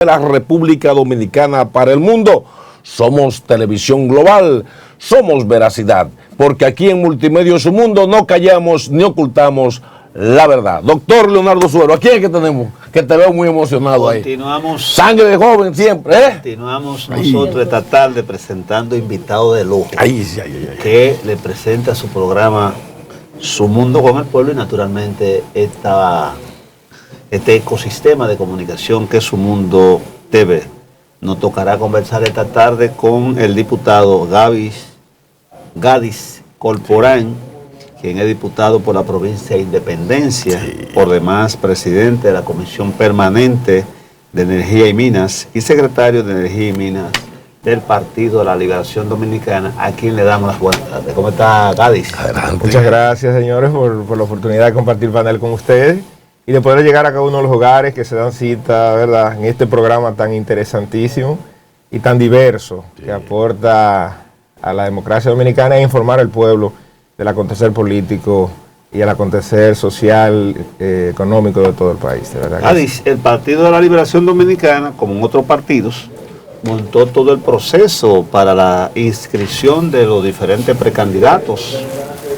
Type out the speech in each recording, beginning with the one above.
de la República Dominicana para el mundo. Somos Televisión Global, somos veracidad, porque aquí en Multimedia Su Mundo no callamos ni ocultamos la verdad. Doctor Leonardo Suero, ¿a quién es que tenemos? Que te veo muy emocionado ahí. Continuamos. Sangre de joven siempre, ¿eh? Continuamos nosotros esta tarde presentando invitados de lujo. Que le presenta su programa Su Mundo con el Pueblo y naturalmente este ecosistema de comunicación que es Su Mundo TV. Nos tocará conversar esta tarde con el diputado Gadis Corporán, quien es diputado por la provincia de Independencia, por demás presidente de la Comisión Permanente de Energía y Minas y secretario de Energía y Minas del Partido de la Liberación Dominicana, a quien le damos las buenas tardes. ¿Cómo está, Gadis? Adelante. Muchas gracias, señores, por la oportunidad de compartir panel con ustedes y de poder llegar a cada uno de los hogares que se dan cita, ¿verdad?, en este programa tan interesantísimo y tan diverso que aporta a la democracia dominicana e informar al pueblo del acontecer político y el acontecer social, económico de todo el país. De verdad. Gadis, el Partido de la Liberación Dominicana, como en otros partidos, montó todo el proceso para la inscripción de los diferentes precandidatos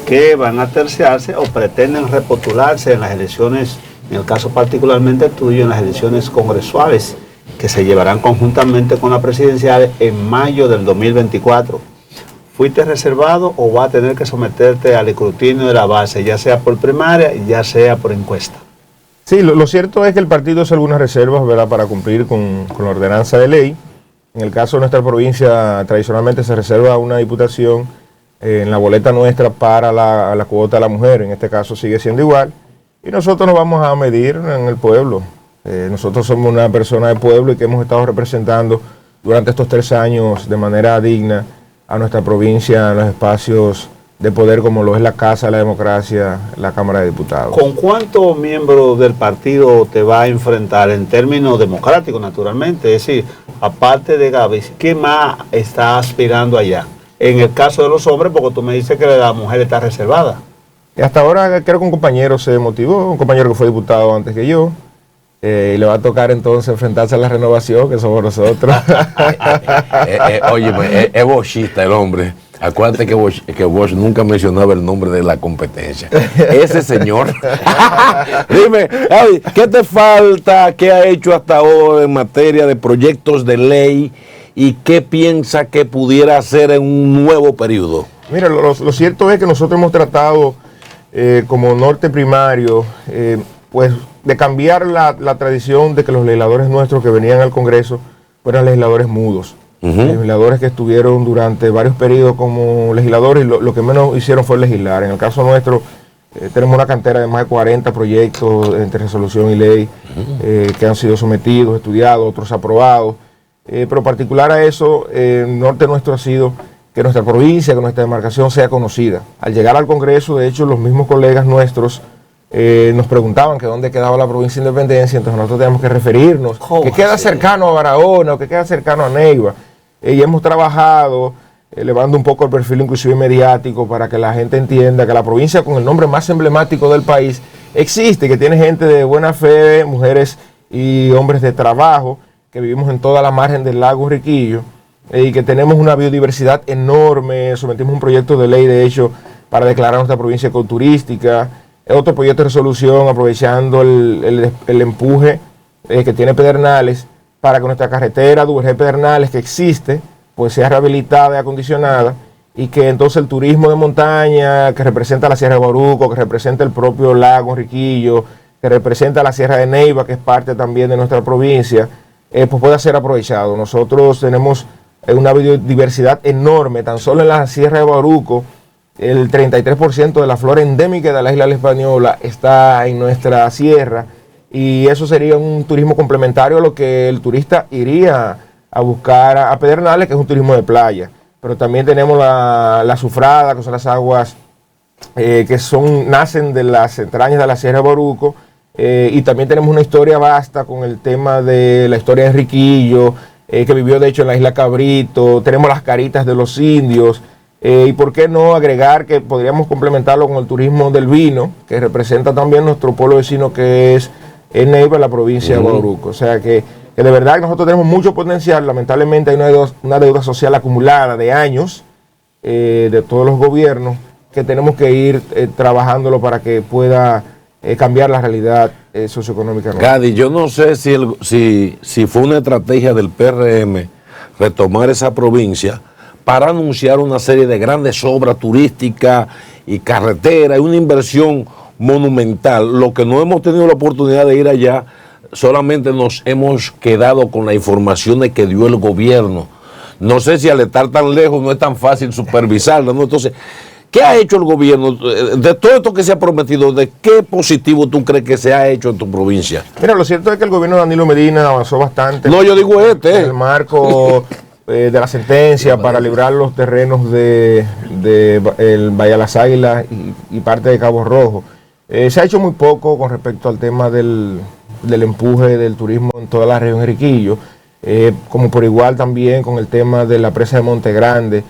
que van a terciarse o pretenden repostularse en las elecciones, en el caso particularmente tuyo, en las elecciones congresuales que se llevarán conjuntamente con las presidenciales en mayo del 2024. ¿Fuiste reservado o vas a tener que someterte al escrutinio de la base, ya sea por primaria y ya sea por encuesta? Sí, lo cierto es que el partido hace algunas reservas, ¿verdad?, para cumplir con la ordenanza de ley. En el caso de nuestra provincia, tradicionalmente se reserva una diputación en la boleta nuestra para la cuota de la mujer. En este caso sigue siendo igual. Y nosotros nos vamos a medir en el pueblo. Nosotros somos una persona del pueblo y que hemos estado representando durante estos 3 años de manera digna a nuestra provincia en los espacios de poder como lo es la Casa de la Democracia, la Cámara de Diputados. ¿Con cuántos miembros del partido te va a enfrentar en términos democráticos, naturalmente? Es decir, aparte de Gadis, ¿quién más está aspirando allá? En el caso de los hombres, porque tú me dices que la mujer está reservada. Y hasta ahora creo que un compañero se motivó, un compañero que fue diputado antes que yo, y le va a tocar entonces enfrentarse a la renovación, que somos nosotros. Oye, es bochista el hombre. Acuérdate que Bosch nunca mencionaba el nombre de la competencia. Ese señor. Dime, ¿qué te falta? ¿Qué ha hecho hasta ahora en materia de proyectos de ley? ¿Y qué piensa que pudiera hacer en un nuevo periodo? Mira, lo cierto es que nosotros hemos tratado como norte primario, pues de cambiar la tradición de que los legisladores nuestros que venían al Congreso fueran legisladores mudos. Legisladores que estuvieron durante varios periodos como legisladores y lo que menos hicieron fue legislar. En el caso nuestro tenemos una cantera de más de 40 proyectos entre resolución y ley que han sido sometidos, estudiados, otros aprobados. Pero particular a eso, el norte nuestro ha sido que nuestra provincia, que nuestra demarcación sea conocida. Al llegar al Congreso, de hecho, los mismos colegas nuestros nos preguntaban que dónde quedaba la provincia de Independencia, entonces nosotros teníamos que referirnos, que queda cercano a Barahona o que queda cercano a Neiva. Y hemos trabajado elevando un poco el perfil inclusive mediático para que la gente entienda que la provincia con el nombre más emblemático del país existe, que tiene gente de buena fe, mujeres y hombres de trabajo, que vivimos en toda la margen del lago Riquillo y que tenemos una biodiversidad enorme. Sometimos un proyecto de ley, de hecho, para declarar nuestra provincia ecoturística. Otro proyecto de resolución aprovechando el empuje que tiene Pedernales para que nuestra carretera Duvergé Pedernales, que existe, pues sea rehabilitada y acondicionada y que entonces el turismo de montaña que representa la Sierra de Bauruco, que representa el propio lago Riquillo, que representa la Sierra de Neiva, que es parte también de nuestra provincia, pues pueda ser aprovechado. Nosotros tenemos una biodiversidad enorme, tan solo en la Sierra de Bauruco, el 33% de la flora endémica de la isla de la Española está en nuestra sierra y eso sería un turismo complementario a lo que el turista iría a buscar a Pedernales, que es un turismo de playa. Pero también tenemos la azufrada, que son las aguas que nacen de las entrañas de la Sierra de Bauruco, y también tenemos una historia vasta con el tema de la historia de Riquillo, que vivió de hecho en la isla Cabrito. Tenemos las caritas de los indios. Y por qué no agregar que podríamos complementarlo con el turismo del vino, que representa también nuestro pueblo vecino, que es Neiva, la provincia de Bauruco. O sea que que de verdad nosotros tenemos mucho potencial. Lamentablemente hay una deuda social acumulada de años de todos los gobiernos que tenemos que ir trabajándolo para que pueda cambiar la realidad socioeconómica. Gadi, yo no sé si fue una estrategia del PRM retomar esa provincia para anunciar una serie de grandes obras turísticas y carreteras y una inversión monumental. Lo que no hemos tenido la oportunidad de ir allá, solamente nos hemos quedado con la información de que dio el gobierno. No sé si al estar tan lejos no es tan fácil supervisarlo, ¿no? Entonces, ¿qué ha hecho el gobierno de todo esto que se ha prometido? ¿De qué positivo tú crees que se ha hecho en tu provincia? Mira, lo cierto es que el gobierno de Danilo Medina avanzó bastante. No, yo digo en el marco de la sentencia para librar los terrenos de el Valle de las Águilas y parte de Cabo Rojo. Se ha hecho muy poco con respecto al tema del empuje del turismo en toda la región Enriquillo, como por igual también con el tema de la presa de Monte Grande,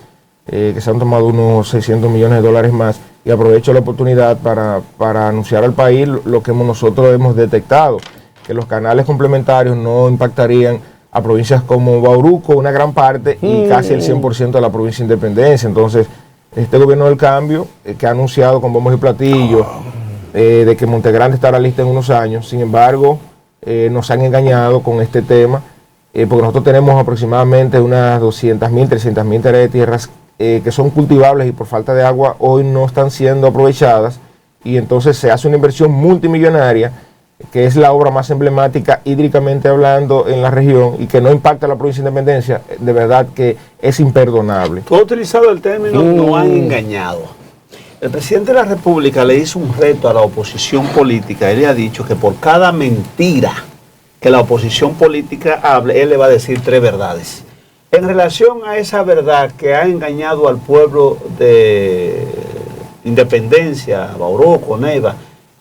que se han tomado unos 600 millones de dólares más, y aprovecho la oportunidad para anunciar al país lo que nosotros hemos detectado, que los canales complementarios no impactarían a provincias como Bauruco, una gran parte, y casi el 100% de la provincia de Independencia. Entonces, este gobierno del cambio, que ha anunciado con bombos y platillos, de que Monte Grande estará lista en unos años, sin embargo, nos han engañado con este tema, porque nosotros tenemos aproximadamente unas 200.000, 300.000 hectáreas de tierras que son cultivables y por falta de agua hoy no están siendo aprovechadas, y entonces se hace una inversión multimillonaria, que es la obra más emblemática hídricamente hablando en la región y que no impacta a la provincia de Independencia. De verdad que es imperdonable. Tú has utilizado el término "no han engañado". El presidente de la República le hizo un reto a la oposición política. Él le ha dicho que por cada mentira que la oposición política hable, él le va a decir 3 verdades. En relación a esa verdad que ha engañado al pueblo de Independencia, Bauruco, Neiva,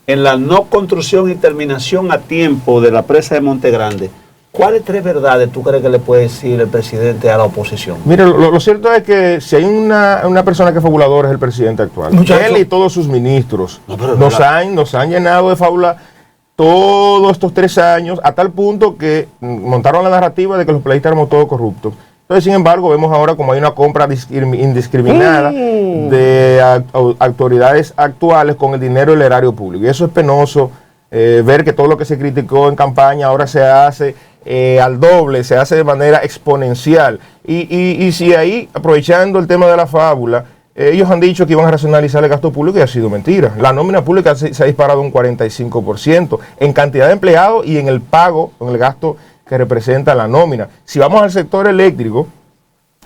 en la no construcción y terminación a tiempo de la presa de Monte Grande, ¿cuáles 3 verdades tú crees que le puede decir el presidente a la oposición? Mire, lo cierto es que si hay una persona que es fabuladora es el presidente actual. Él y todos sus ministros nos han llenado de fábula todos estos 3 años, a tal punto que montaron la narrativa de que los peleistas éramos todos corruptos. Entonces, sin embargo, vemos ahora como hay una compra indiscriminada de autoridades actuales con el dinero del erario público. Y eso es penoso, ver que todo lo que se criticó en campaña ahora se hace al doble, se hace de manera exponencial. Y si ahí, aprovechando el tema de la fábula, ellos han dicho que iban a racionalizar el gasto público y ha sido mentira. La nómina pública se ha disparado un 45% en cantidad de empleados y en el pago, en el gasto que representa la nómina. Si vamos al sector eléctrico,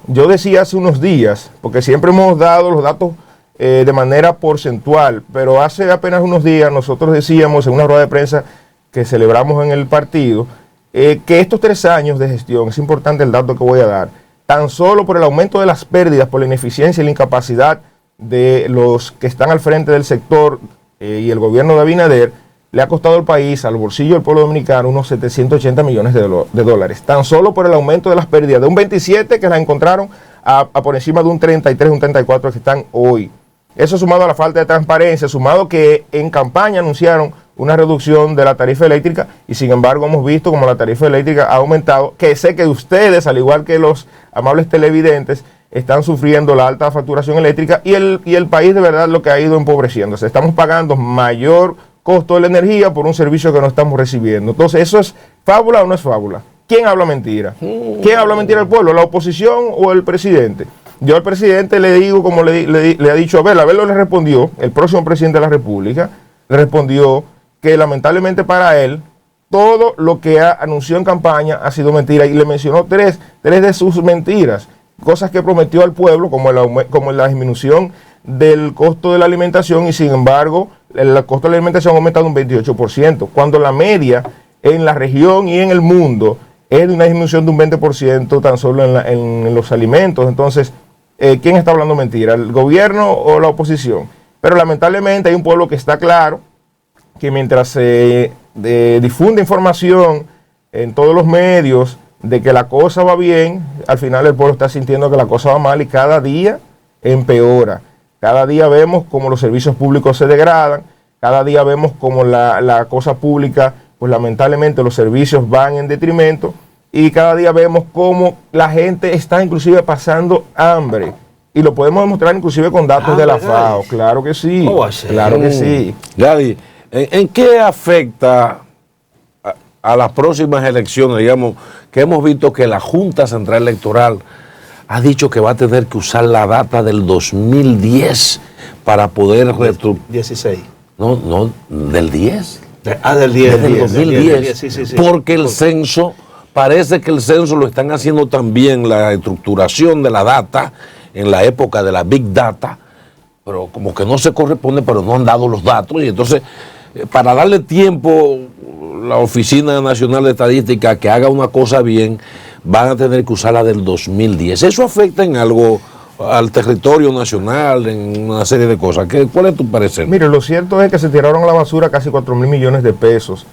yo decía hace unos días, porque siempre hemos dado los datos de manera porcentual, pero hace apenas unos días nosotros decíamos en una rueda de prensa que celebramos en el partido, que estos 3 años de gestión, es importante el dato que voy a dar, tan solo por el aumento de las pérdidas, por la ineficiencia y la incapacidad de los que están al frente del sector y el gobierno de Abinader, le ha costado al país, al bolsillo del pueblo dominicano, unos 780 millones de dólares. Tan solo por el aumento de las pérdidas, de un 27 que las encontraron a por encima de un 33, un 34 que están hoy. Eso sumado a la falta de transparencia, sumado que en campaña anunciaron una reducción de la tarifa eléctrica y sin embargo hemos visto como la tarifa eléctrica ha aumentado, que sé que ustedes, al igual que los amables televidentes, están sufriendo la alta facturación eléctrica y el país de verdad lo que ha ido empobreciéndose. Estamos pagando mayor costo de la energía por un servicio que no estamos recibiendo. Entonces, ¿eso es fábula o no es fábula? ¿Quién habla mentira? ¿Quién habla mentira al pueblo? ¿La oposición o el presidente? Yo al presidente le digo, como le ha dicho Abel le respondió, el próximo presidente de la República, le respondió que lamentablemente para él, todo lo que anunció en campaña ha sido mentira y le mencionó tres de sus mentiras, cosas que prometió al pueblo, como la disminución del costo de la alimentación y sin embargo el costo de la alimentación ha aumentado un 28%, cuando la media en la región y en el mundo es de una disminución de un 20% tan solo en los alimentos. Entonces, ¿quién está hablando mentira? ¿El gobierno o la oposición? Pero lamentablemente hay un pueblo que está claro que mientras se difunde información en todos los medios de que la cosa va bien, al final el pueblo está sintiendo que la cosa va mal y cada día empeora. Cada día vemos cómo los servicios públicos se degradan, cada día vemos cómo la cosa pública, pues lamentablemente los servicios van en detrimento y cada día vemos cómo la gente está inclusive pasando hambre. Y lo podemos demostrar inclusive con datos de la FAO. Claro que sí. Claro que sí. Gadi, ¿en qué afecta a las próximas elecciones? Digamos que hemos visto que la Junta Central Electoral ha dicho que va a tener que usar la data del 2010 para poder 16. No, del 10. Del 10. Desde el 2010. Sí. Porque el censo, parece que el censo lo están haciendo también, la estructuración de la data en la época de la Big Data, pero como que no se corresponde, pero no han dado los datos. Y entonces, para darle tiempo, la Oficina Nacional de Estadística que haga una cosa bien, van a tener que usar la del 2010. ¿Eso afecta en algo al territorio nacional, en una serie de cosas? ¿Cuál es tu parecer? Mire, lo cierto es que se tiraron a la basura casi 4.000 millones de pesos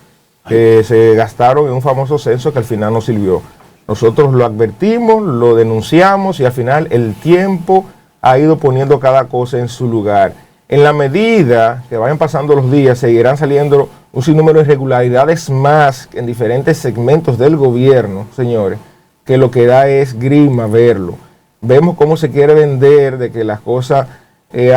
que se gastaron en un famoso censo que al final no sirvió. Nosotros lo advertimos, lo denunciamos y al final el tiempo ha ido poniendo cada cosa en su lugar. En la medida que vayan pasando los días, seguirán saliendo un sinnúmero de irregularidades más en diferentes segmentos del gobierno, señores, que lo que da es grima verlo. Vemos cómo se quiere vender de que las cosas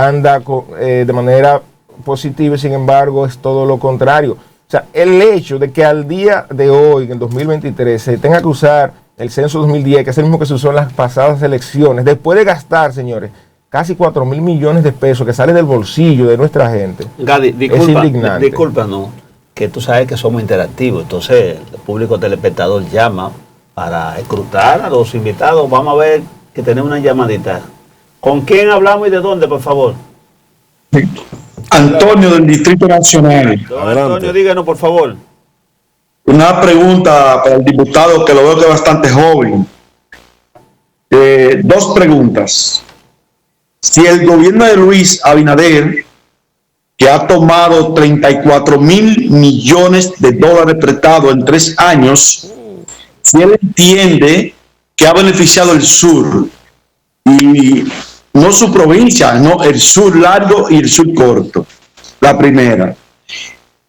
andan de manera positiva y sin embargo es todo lo contrario. O sea, el hecho de que al día de hoy, en 2023, se tenga que usar el censo 2010, que es el mismo que se usó en las pasadas elecciones, después de gastar, señores, casi 4.000 millones de pesos que sale del bolsillo de nuestra gente. Gadi, es indignante. Disculpa, no, que tú sabes que somos interactivos, entonces el público telespectador llama para escrutar a los invitados. Vamos a ver que tenemos una llamadita. ¿Con quién hablamos y de dónde, por favor? Antonio, del Distrito Nacional. Don Antonio, díganos, por favor. Una pregunta para el diputado, que lo veo que es bastante joven. Dos preguntas. Si el gobierno de Luis Abinader, que ha tomado 34.000 millones de dólares prestados en 3 años, si él entiende que ha beneficiado el sur, y no su provincia, no el sur largo y el sur corto. La primera.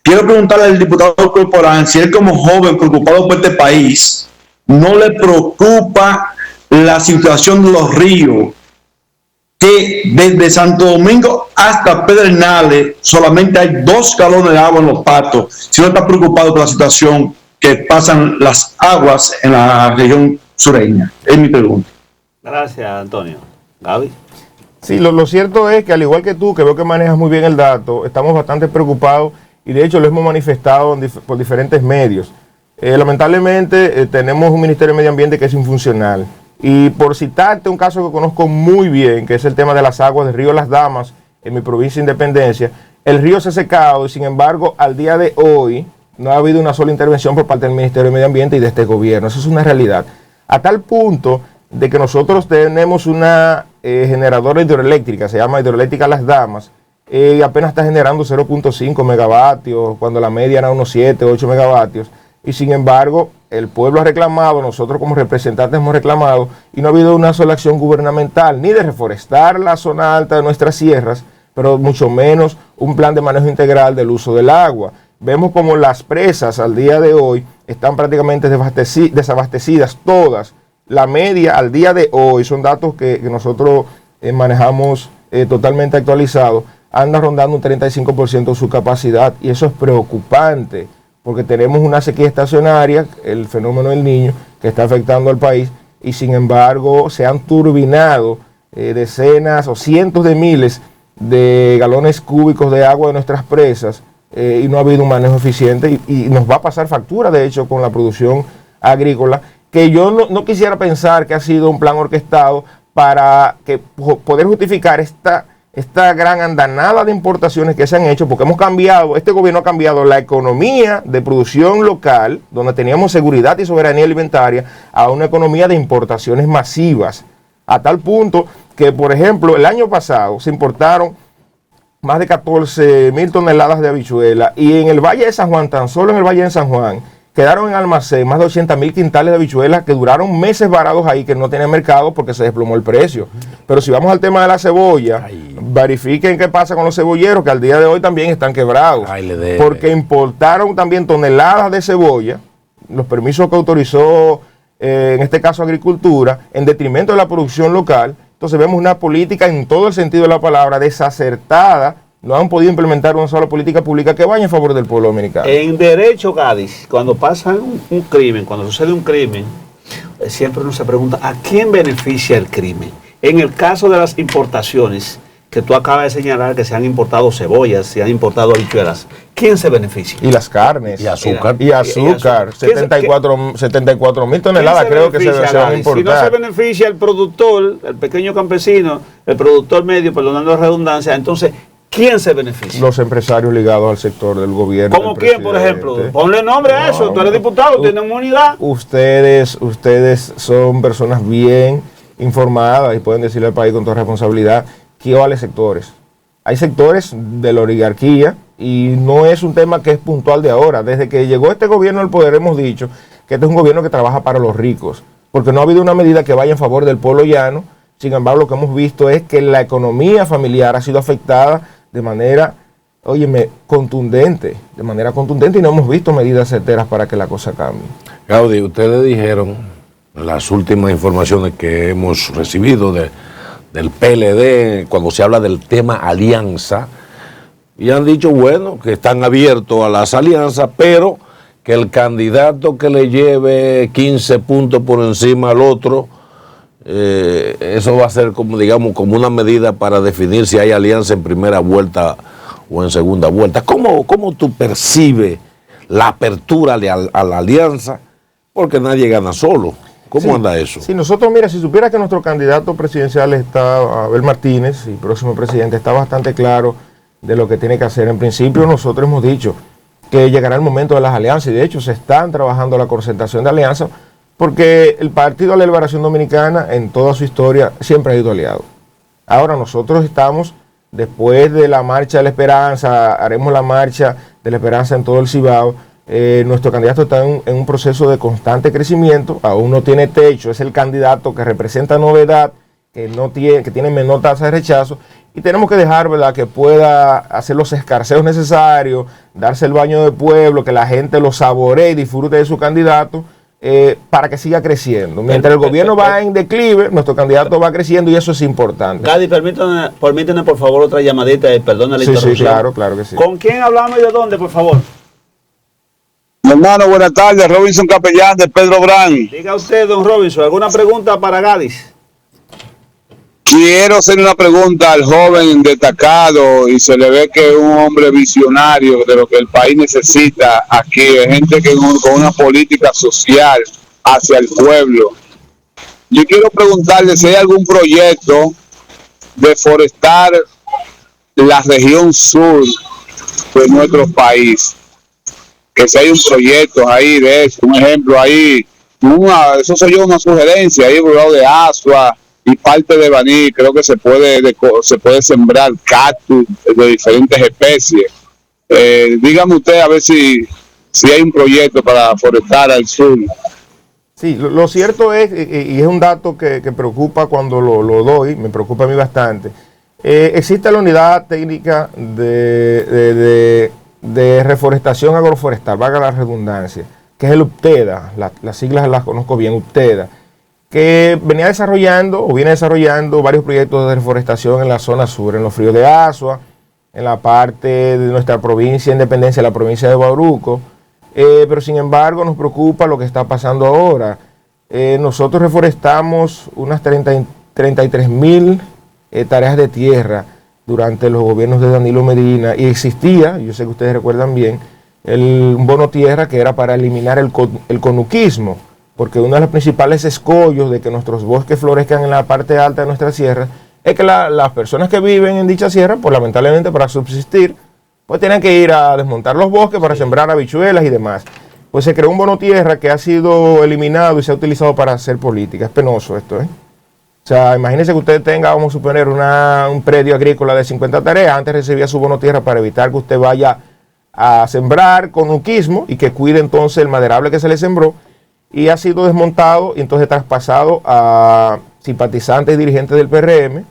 Quiero preguntarle al diputado Corporán si él, como joven preocupado por este país, no le preocupa la situación de los ríos, que desde Santo Domingo hasta Pedernales solamente hay 2 galones de agua en los patos. Si no está preocupado por la situación que pasan las aguas en la región sureña. Es mi pregunta. Gracias, Antonio. Gaby. Sí, lo cierto es que al igual que tú, que veo que manejas muy bien el dato, estamos bastante preocupados y de hecho lo hemos manifestado por diferentes medios. Lamentablemente tenemos un Ministerio de Medio Ambiente que es infuncional. Y por citarte un caso que conozco muy bien, que es el tema de las aguas del río Las Damas, en mi provincia de Independencia, el río se ha secado y sin embargo al día de hoy no ha habido una sola intervención por parte del Ministerio de Medio Ambiente y de este gobierno. Eso es una realidad. A tal punto de que nosotros tenemos una generadora hidroeléctrica, se llama Hidroeléctrica Las Damas, y apenas está generando 0.5 megavatios, cuando la media era unos 7, 8 megavatios, y sin embargo el pueblo ha reclamado, nosotros como representantes hemos reclamado, y no ha habido una sola acción gubernamental, ni de reforestar la zona alta de nuestras sierras, pero mucho menos un plan de manejo integral del uso del agua. Vemos como las presas al día de hoy están prácticamente desabastecidas todas. La media al día de hoy, son datos que nosotros manejamos totalmente actualizados, anda rondando un 35% de su capacidad y eso es preocupante porque tenemos una sequía estacionaria, el fenómeno del Niño, que está afectando al país y sin embargo se han turbinado decenas o cientos de miles de galones cúbicos de agua de nuestras presas y no ha habido un manejo eficiente y nos va a pasar factura de hecho con la producción agrícola, que yo no quisiera pensar que ha sido un plan orquestado para que poder justificar esta gran andanada de importaciones que se han hecho, porque este gobierno ha cambiado la economía de producción local, donde teníamos seguridad y soberanía alimentaria, a una economía de importaciones masivas, a tal punto que, por ejemplo, el año pasado se importaron más de 14.000 toneladas de habichuela y en el Valle de San Juan, tan solo en el Valle de San Juan, quedaron en almacén más de 80.000 quintales de habichuelas que duraron meses varados ahí, que no tenían mercado porque se desplomó el precio. Pero si vamos al tema de la cebolla, verifiquen qué pasa con los cebolleros, que al día de hoy también están quebrados. Porque importaron también toneladas de cebolla, los permisos que autorizó en este caso agricultura, en detrimento de la producción local. Entonces vemos una política en todo el sentido de la palabra desacertada. No han podido implementar una sola política pública que vaya en favor del pueblo dominicano. En derecho, Gadis, cuando pasa un crimen, cuando sucede un crimen, siempre uno se pregunta, ¿a quién beneficia el crimen? En el caso de las importaciones, que tú acabas de señalar que se han importado cebollas, se han importado habichuelas, ¿quién se beneficia? Y las carnes. Y azúcar. Y azúcar. 74.000 toneladas creo que se van a importar. Si no se beneficia el productor, el pequeño campesino, el productor medio, perdonando la redundancia, entonces, ¿quién se beneficia? Los empresarios ligados al sector del gobierno. ¿Cómo quién, por ejemplo? Ponle nombre a eso. Tú eres diputado, tienes inmunidad. Ustedes son personas bien informadas y pueden decirle al país con toda responsabilidad que vale sectores. Hay sectores de la oligarquía y no es un tema que es puntual de ahora. Desde que llegó este gobierno al poder hemos dicho que este es un gobierno que trabaja para los ricos, porque no ha habido una medida que vaya en favor del pueblo llano. Sin embargo, lo que hemos visto es que la economía familiar ha sido afectada de manera, contundente, y no hemos visto medidas certeras para que la cosa cambie. Gaudí, ustedes dijeron, las últimas informaciones que hemos recibido del PLD, cuando se habla del tema alianza, y han dicho, bueno, que están abiertos a las alianzas, pero que el candidato que le lleve 15 puntos por encima al otro, eso va a ser como, digamos, como una medida para definir si hay alianza en primera vuelta o en segunda vuelta. ¿Cómo tú percibes la apertura a la alianza? Porque nadie gana solo. ¿Cómo anda eso? Sí, nosotros, mira, si supiera que nuestro candidato presidencial está, Abel Martínez, y próximo presidente, está bastante claro de lo que tiene que hacer. En principio, nosotros hemos dicho que llegará el momento de las alianzas, y de hecho se están trabajando la concertación de alianzas, porque el Partido de la Liberación Dominicana, en toda su historia, siempre ha ido aliado. Ahora nosotros estamos, después de la Marcha de la Esperanza, haremos la Marcha de la Esperanza en todo el Cibao. Nuestro candidato está en un proceso de constante crecimiento, aún no tiene techo, es el candidato que representa novedad, que tiene menor tasa de rechazo, y tenemos que dejar, ¿verdad?, que pueda hacer los escarceos necesarios, darse el baño de pueblo, que la gente lo saboree y disfrute de su candidato, para que siga creciendo. Mientras el gobierno va en declive, nuestro candidato va creciendo, y eso es importante. Gadi, permítame por favor otra llamadita, perdona la interrupción. Sí, claro que sí. ¿Con quién hablamos y de dónde, por favor? Hermano, buenas tardes, Robinson Capellán de Pedro Brán. Diga usted, don Robinson, ¿alguna pregunta para Gadis? Quiero hacer una pregunta al joven destacado, y se le ve que es un hombre visionario de lo que el país necesita aquí, de gente que con una política social hacia el pueblo. Yo quiero preguntarle si hay algún proyecto de forestar la región sur de nuestro país. Que si hay un proyecto ahí de eso, un ejemplo ahí, eso soy yo una sugerencia, ahí por el lado de Asua y parte de Baní, creo que se puede sembrar cactus de diferentes especies. Dígame usted a ver si hay un proyecto para forestar al sur. Sí, lo cierto es, y es un dato que preocupa cuando lo doy, me preocupa a mí bastante. Existe la unidad técnica de reforestación agroforestal, valga la redundancia, que es el UPTEDA, las siglas las conozco bien, UPTEDA, que viene desarrollando varios proyectos de reforestación en la zona sur, en los fríos de Asua, en la parte de nuestra provincia de Independencia, la provincia de Bauruco, pero sin embargo nos preocupa lo que está pasando ahora. Nosotros reforestamos unas 33.000 hectáreas de tierra durante los gobiernos de Danilo Medina, y existía, yo sé que ustedes recuerdan bien, un bono tierra que era para eliminar el conuquismo, porque uno de los principales escollos de que nuestros bosques florezcan en la parte alta de nuestra sierra es que las personas que viven en dicha sierra, pues lamentablemente para subsistir, pues tienen que ir a desmontar los bosques para sembrar habichuelas y demás. Pues se creó un bono tierra que ha sido eliminado y se ha utilizado para hacer política. Es penoso esto, ¿eh? O sea, imagínense que usted tenga, vamos a suponer, un predio agrícola de 50 tareas, antes recibía su bono tierra para evitar que usted vaya a sembrar con nuquismo y que cuide entonces el maderable que se le sembró, y ha sido desmontado y entonces traspasado a simpatizantes y dirigentes del PRM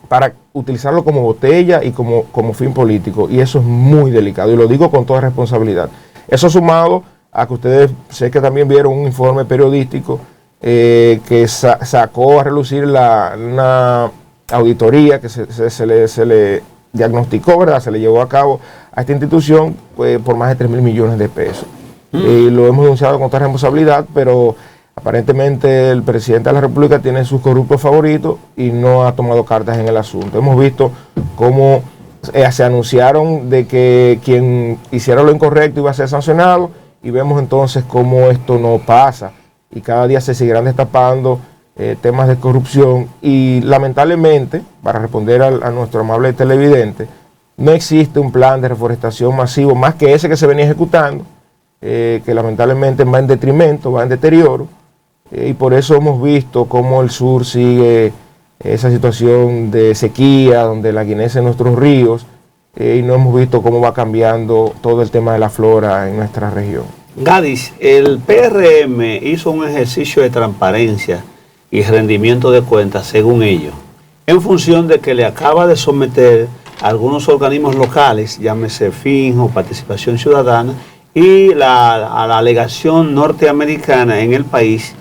para utilizarlo como botella y como fin político, y eso es muy delicado, y lo digo con toda responsabilidad. Eso sumado a que ustedes, sé que también vieron un informe periodístico que sacó a relucir una auditoría que se le diagnosticó, ¿verdad? Se le llevó a cabo a esta institución por más de 3.000 millones de pesos. Lo hemos denunciado con toda responsabilidad, pero aparentemente el presidente de la República tiene sus corruptos favoritos y no ha tomado cartas en el asunto. Hemos visto cómo se anunciaron de que quien hiciera lo incorrecto iba a ser sancionado, y vemos entonces cómo esto no pasa y cada día se seguirán destapando temas de corrupción, y lamentablemente, para responder a nuestro amable televidente, no existe un plan de reforestación masivo más que ese que se venía ejecutando, que lamentablemente va en detrimento, va en deterioro, y por eso hemos visto cómo el sur sigue esa situación de sequía, donde laguinecen nuestros ríos, y no hemos visto cómo va cambiando todo el tema de la flora en nuestra región. Gadis, el PRM hizo un ejercicio de transparencia y rendimiento de cuentas, según ellos, en función de que le acaba de someter a algunos organismos locales, llámese FIN o Participación Ciudadana, y a la alegación norteamericana en el país,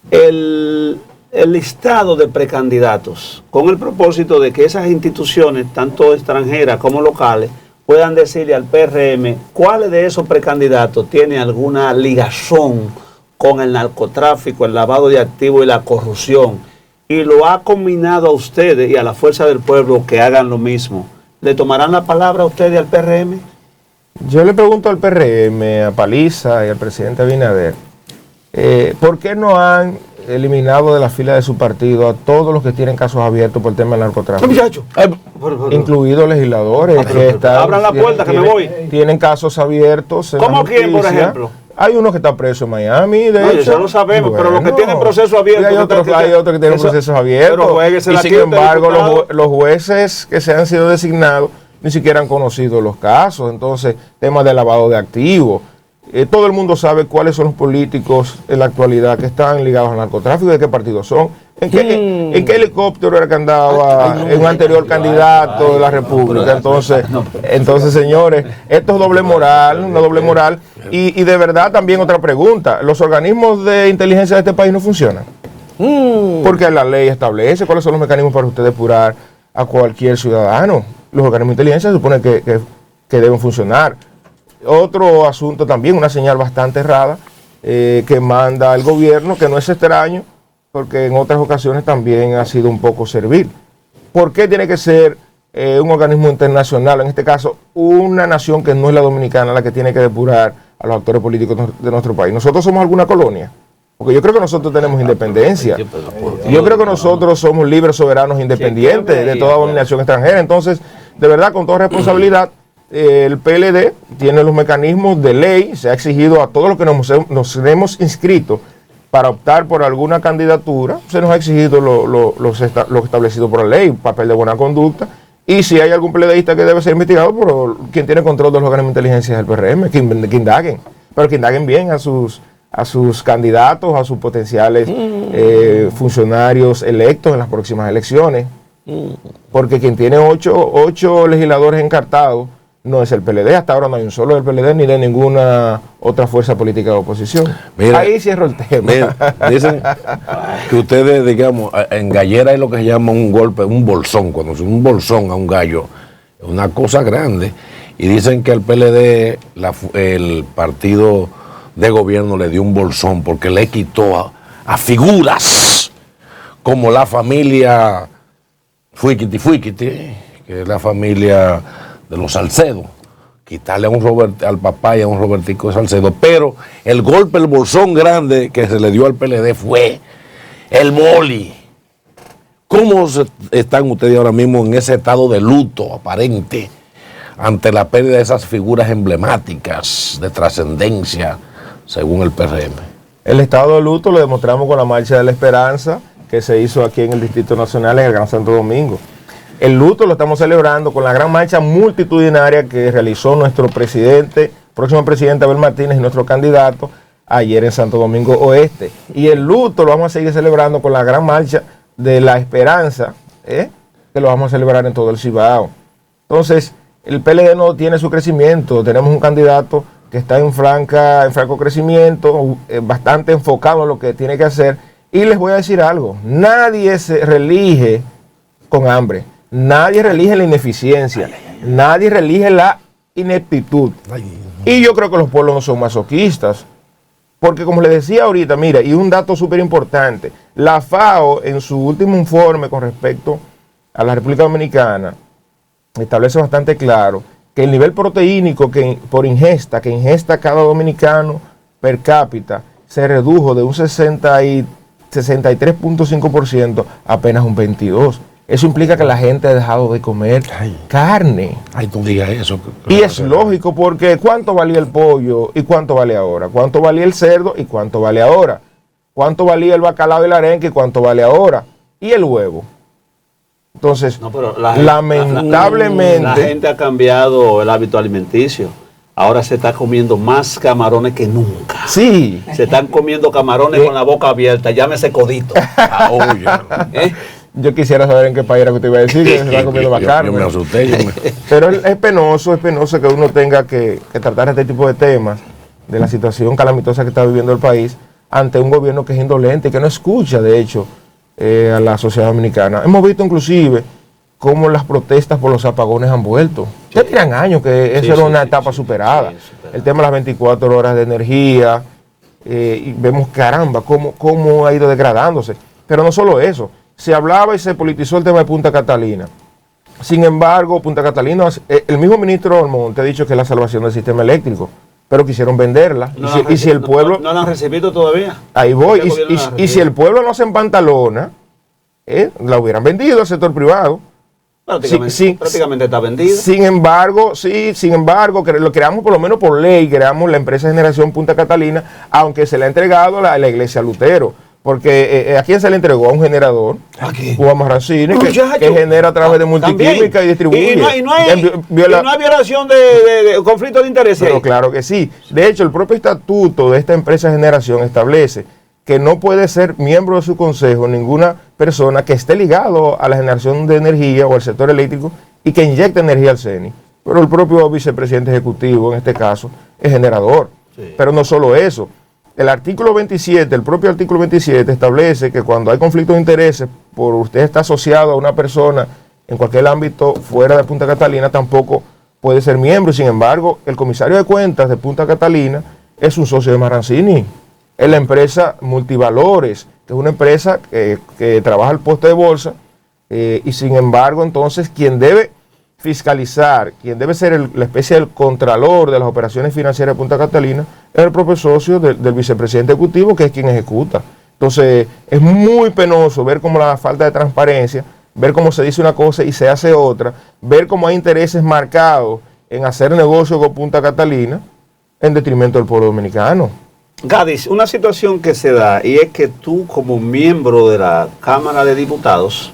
el listado de precandidatos, con el propósito de que esas instituciones, tanto extranjeras como locales, puedan decirle al PRM cuáles de esos precandidatos tiene alguna ligazón con el narcotráfico, el lavado de activos y la corrupción, y lo ha combinado a ustedes y a la Fuerza del Pueblo que hagan lo mismo. ¿Le tomarán la palabra a ustedes al PRM? Yo le pregunto al PRM, a Paliza y al presidente Abinader, ¿por qué no han eliminado de la fila de su partido a todos los que tienen casos abiertos por el tema del narcotráfico? Muchachos, incluidos legisladores que están, abran la puerta, que me voy. Tienen casos abiertos. ¿Cómo quién, por ejemplo? Hay uno que está preso en Miami, de hecho. Ya lo sabemos, pero los que tienen proceso abierto. Hay otros que tienen procesos abiertos. Y sin embargo, los jueces que se han sido designados ni siquiera han conocido los casos. Entonces, temas de lavado de activos. Todo el mundo sabe cuáles son los políticos en la actualidad que están ligados al narcotráfico, de qué partido son. ¿En qué helicóptero era que andaba en un anterior candidato de la República? Entonces, señores, esto es doble moral, una doble moral. Y de verdad también otra pregunta, ¿los organismos de inteligencia de este país no funcionan? Porque la ley establece cuáles son los mecanismos para usted depurar a cualquier ciudadano. Los organismos de inteligencia se supone que deben funcionar. Otro asunto también, una señal bastante errada que manda el gobierno, que no es extraño, porque en otras ocasiones también ha sido un poco servil. ¿Por qué tiene que ser un organismo internacional, en este caso una nación que no es la dominicana, la que tiene que depurar a los actores políticos de nuestro país? ¿Nosotros somos alguna colonia? Porque yo creo que nosotros tenemos independencia. Yo creo que nosotros somos libres, soberanos, independientes de toda dominación extranjera. Entonces, de verdad, con toda responsabilidad, el PLD tiene los mecanismos de ley, se ha exigido a todos los que nos hemos inscrito para optar por alguna candidatura, se nos ha exigido lo establecido por la ley, papel de buena conducta, y si hay algún PLDista que debe ser investigado, por quien tiene control de los organismos de inteligencia del PRM, que indaguen, pero que indaguen bien a sus candidatos, a sus potenciales funcionarios electos en las próximas elecciones, porque quien tiene ocho legisladores encartados no es el PLD. Hasta ahora no hay un solo del PLD ni de ninguna otra fuerza política de oposición. Mira, ahí cierro el tema. Mira, dicen que ustedes, digamos, en gallera hay lo que se llama un golpe, un bolsón. Cuando se un bolsón a un gallo, es una cosa grande. Y dicen que el PLD, el partido de gobierno, le dio un bolsón porque le quitó a figuras como la familia Fuiquiti, que es la familia de los Salcedo, quitarle al papá y a un Robertico Salcedo, pero el golpe, el bolsón grande que se le dio al PLD fue el boli. ¿Cómo están ustedes ahora mismo en ese estado de luto aparente ante la pérdida de esas figuras emblemáticas de trascendencia, según el PRM? El estado de luto lo demostramos con la Marcha de la Esperanza que se hizo aquí en el Distrito Nacional, en el Gran Santo Domingo. El luto lo estamos celebrando con la gran marcha multitudinaria que realizó nuestro próximo presidente Abel Martínez, y nuestro candidato ayer en Santo Domingo Oeste. Y el luto lo vamos a seguir celebrando con la gran marcha de la Esperanza, que lo vamos a celebrar en todo el Cibao. Entonces, el PLD no tiene su crecimiento. Tenemos un candidato que que está en franco crecimiento, bastante enfocado en lo que tiene que hacer. Y les voy a decir algo, nadie se reelige con hambre, nadie reelige la ineficiencia, nadie reelige la ineptitud. Y yo creo que los pueblos no son masoquistas, porque como les decía ahorita, mira, y un dato súper importante, la FAO en su último informe con respecto a la República Dominicana establece bastante claro que el nivel proteínico por ingesta que ingesta cada dominicano per cápita se redujo de un 63.5% a apenas un 22%. Eso implica que la gente ha dejado de comer carne. Ay, tú digas eso. Y es lógico porque ¿cuánto valía el pollo y cuánto vale ahora? ¿Cuánto valía el cerdo y cuánto vale ahora? ¿Cuánto valía el bacalao y la arenque y cuánto vale ahora? ¿Y el huevo? Entonces, No, pero lamentablemente... La gente ha cambiado el hábito alimenticio. Ahora se está comiendo más camarones que nunca. Sí. Se están comiendo camarones con la boca abierta, llámese codito. ¿Eh? Yo quisiera saber en qué país era que usted iba a decir que se está comiendo más carne. Yo me asusté. Pero es penoso que uno tenga que tratar este tipo de temas, de la situación calamitosa que está viviendo el país, ante un gobierno que es indolente y que no escucha, de hecho, a la sociedad dominicana. Hemos visto inclusive cómo las protestas por los apagones han vuelto. Ya tiran años que eso era una etapa superada. El tema de las 24 horas de energía, y vemos, caramba, cómo ha ido degradándose. Pero no solo eso, se hablaba y se politizó el tema de Punta Catalina. Sin embargo, Punta Catalina, el mismo ministro Almonte ha dicho que es la salvación del sistema eléctrico, pero quisieron venderla. Y si el pueblo... No la han recibido todavía. Ahí voy. Y si el pueblo no se empantalona, la hubieran vendido al sector privado. Prácticamente está vendido. Sin embargo, lo creamos por lo menos por ley, creamos la empresa de generación Punta Catalina, aunque se le ha entregado a la iglesia Lutero. Porque ¿a quién se le entregó? A un generador, Juan Marrancini, que genera a través de multiquímica y distribuye. Y no hay violación de conflicto de intereses. Pero claro que sí. De hecho, el propio estatuto de esta empresa de generación establece que no puede ser miembro de su consejo ninguna persona que esté ligado a la generación de energía o al sector eléctrico y que inyecte energía al CENI. Pero el propio vicepresidente ejecutivo, en este caso, es generador. Sí. Pero no solo eso. El propio artículo 27 establece que cuando hay conflicto de intereses, por usted está asociado a una persona en cualquier ámbito fuera de Punta Catalina, tampoco puede ser miembro. Sin embargo, el comisario de cuentas de Punta Catalina es un socio de Marrancini. Es la empresa Multivalores, que es una empresa que trabaja al poste de bolsa, y sin embargo, entonces, quien debe fiscalizar, quien debe ser la especie del contralor de las operaciones financieras de Punta Catalina, es el propio socio del vicepresidente ejecutivo, que es quien ejecuta. Entonces, es muy penoso ver cómo la falta de transparencia, ver cómo se dice una cosa y se hace otra, ver cómo hay intereses marcados en hacer negocio con Punta Catalina en detrimento del pueblo dominicano. Gadis, una situación que se da, y es que tú como miembro de la Cámara de Diputados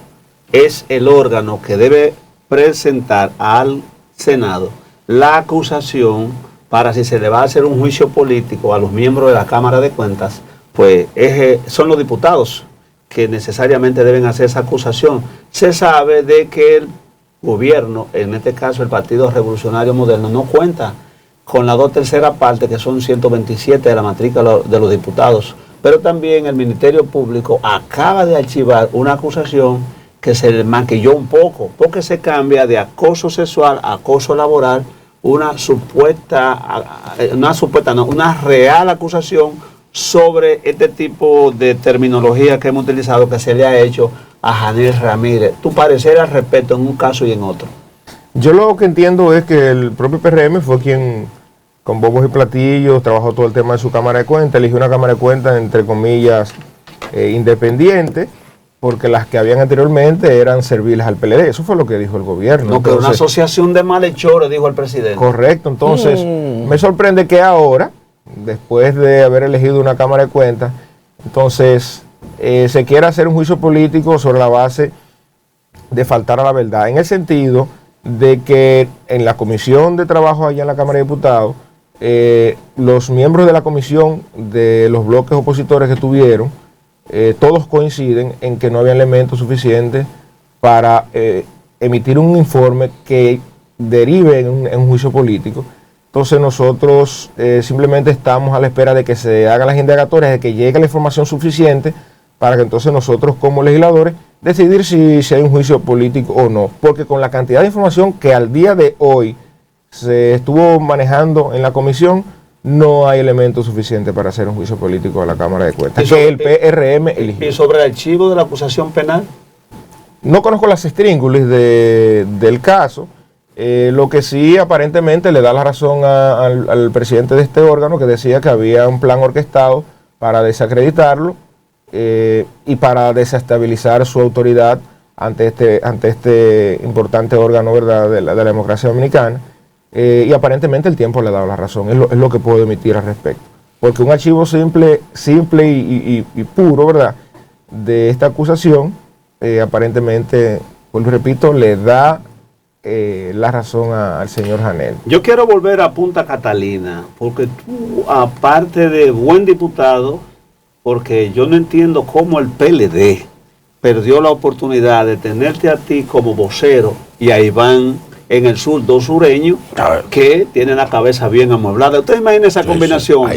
es el órgano que debe presentar al Senado la acusación para si se le va a hacer un juicio político a los miembros de la Cámara de Cuentas, pues son los diputados que necesariamente deben hacer esa acusación. Se sabe de que el gobierno, en este caso el Partido Revolucionario Moderno, no cuenta con la 2/3 parte, que son 127 de la matrícula de los diputados, pero también el Ministerio Público acaba de archivar una acusación que se le maquilló un poco, porque se cambia de acoso sexual a acoso laboral, una real acusación sobre este tipo de terminología que hemos utilizado, que se le ha hecho a Janel Ramírez. ¿Tu parecer al respecto en un caso y en otro? Yo lo que entiendo es que el propio PRM fue quien, con bombos y platillos, trabajó todo el tema de su Cámara de Cuentas, eligió una Cámara de Cuentas, entre comillas, independiente, porque las que habían anteriormente eran serviles al PLD. Eso fue lo que dijo el gobierno. No, entonces, que una asociación de malhechores, dijo el presidente. Correcto. Entonces, me sorprende que ahora, después de haber elegido una Cámara de Cuentas, entonces se quiera hacer un juicio político sobre la base de faltar a la verdad, en el sentido de que en la Comisión de Trabajo allá en la Cámara de Diputados, los miembros de la comisión de los bloques opositores que tuvieron, todos coinciden en que no había elementos suficientes para emitir un informe que derive en un juicio político. Entonces nosotros simplemente estamos a la espera de que se hagan las indagatorias, de que llegue la información suficiente para que entonces nosotros como legisladores decidir si hay un juicio político o no. Porque con la cantidad de información que al día de hoy se estuvo manejando en la comisión, no hay elementos suficientes para hacer un juicio político a la Cámara de Cuentas, que el PRM eligió. ¿Y sobre el archivo de la acusación penal? No conozco las extríngulis del caso. Lo que sí aparentemente le da la razón al presidente de este órgano, que decía que había un plan orquestado para desacreditarlo y para desestabilizar su autoridad ante este importante órgano, ¿verdad?, de la democracia dominicana. Y aparentemente el tiempo le ha dado la razón, es lo que puedo emitir al respecto. Porque un archivo simple y puro, ¿verdad?, de esta acusación, aparentemente, pues repito, le da la razón al señor Janel. Yo quiero volver a Punta Catalina, porque tú, aparte de buen diputado, porque yo no entiendo cómo el PLD perdió la oportunidad de tenerte a ti como vocero y a Iván en el sur, dos sureños que tienen la cabeza bien amueblada. Usted imagina esa combinación,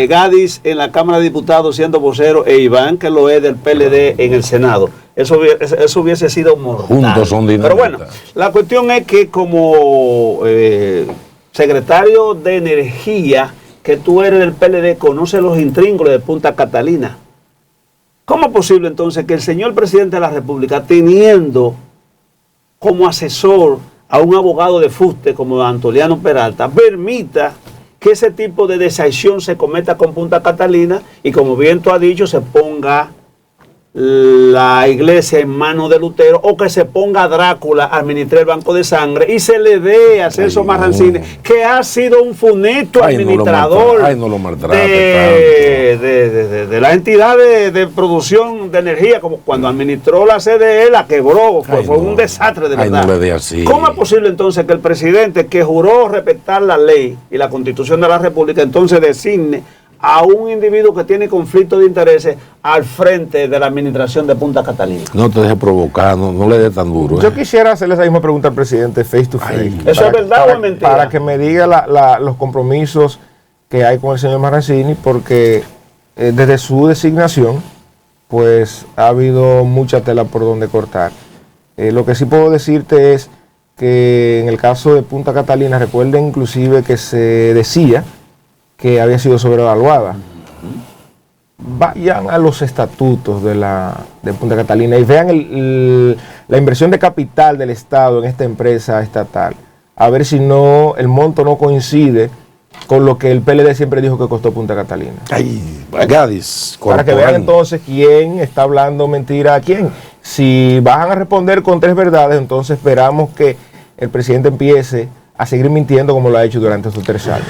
Gadis en la Cámara de Diputados siendo vocero e Iván, que lo es del PLD, en el Senado. Eso hubiese sido mortal. Juntos son dinamitas. Pero bueno, la cuestión es que como secretario de Energía, que tú eres del PLD, conoces los intríngulos de Punta Catalina. ¿Cómo es posible entonces que el señor presidente de la República, teniendo como asesor a un abogado de fuste como Antoliano Peralta, permita que ese tipo de desaición se cometa con Punta Catalina y, como bien tú has dicho, se ponga la iglesia en manos de Lutero, o que se ponga Drácula a administrar el banco de sangre y se le dé a Celso Marrancini, que ha sido un funesto administrador de la entidad de producción de energía, como cuando administró la CDE, la quebró, fue un desastre de verdad. ¿Cómo es posible entonces que el presidente, que juró respetar la ley y la Constitución de la República, entonces designe a un individuo que tiene conflicto de intereses al frente de la administración de Punta Catalina? No te dejes provocar, no le des tan duro. Yo quisiera hacerle esa misma pregunta al presidente face to face. ¿Eso es verdad o es mentira? Para que me diga los compromisos que hay con el señor Marrancini, porque desde su designación pues ha habido mucha tela por donde cortar. Lo que sí puedo decirte es que en el caso de Punta Catalina, recuerden inclusive que se decía que había sido sobrevaluada. Vayan a los estatutos de Punta Catalina y vean la inversión de capital del Estado en esta empresa estatal, a ver si no el monto no coincide con lo que el PLD siempre dijo que costó Punta Catalina. Gadis, para que vean entonces quién está hablando mentira a quién. Si van a responder con 3 verdades, entonces esperamos que el presidente empiece a seguir mintiendo como lo ha hecho durante estos 3 años.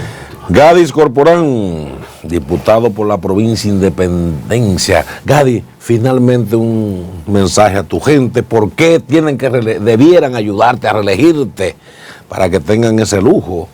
Gadis Corporán, diputado por la provincia Independencia. Gadis, finalmente un mensaje a tu gente. ¿Por qué debieran ayudarte a reelegirte para que tengan ese lujo?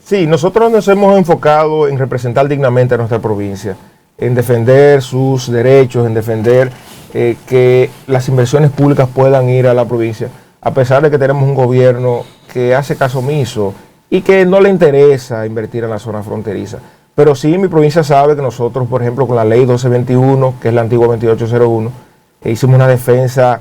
Sí, nosotros nos hemos enfocado en representar dignamente a nuestra provincia, en defender sus derechos, en defender que las inversiones públicas puedan ir a la provincia, a pesar de que tenemos un gobierno que hace caso omiso y que no le interesa invertir en la zona fronteriza. Pero sí, mi provincia sabe que nosotros, por ejemplo, con la ley 1221, que es la antigua 2801, hicimos una defensa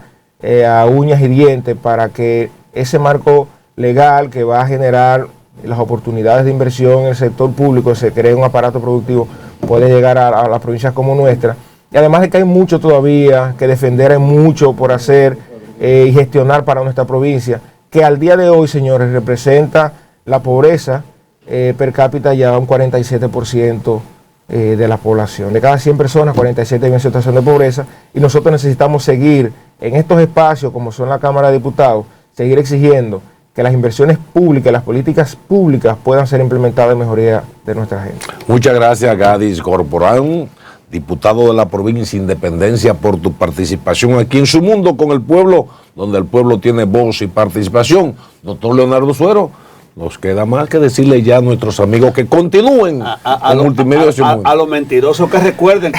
a uñas y dientes para que ese marco legal que va a generar las oportunidades de inversión en el sector público, se cree un aparato productivo, puede llegar a las provincias como nuestra. Y además de que hay mucho todavía que defender, hay mucho por hacer y gestionar para nuestra provincia, que al día de hoy, señores, representa la pobreza per cápita ya un 47% de la población. De cada 100 personas, 47 viven en situación de pobreza, y nosotros necesitamos seguir en estos espacios, como son la Cámara de Diputados, seguir exigiendo que las inversiones públicas, las políticas públicas puedan ser implementadas en mejoría de nuestra gente. Muchas gracias, Gadis Corporán, diputado de la provincia Independencia, por tu participación aquí en Su Mundo con el Pueblo, donde el pueblo tiene voz y participación. Doctor Leonardo Suero, nos queda más que decirle ya a nuestros amigos que continúen en Multimedia Su Mundo. A los mentirosos que recuerden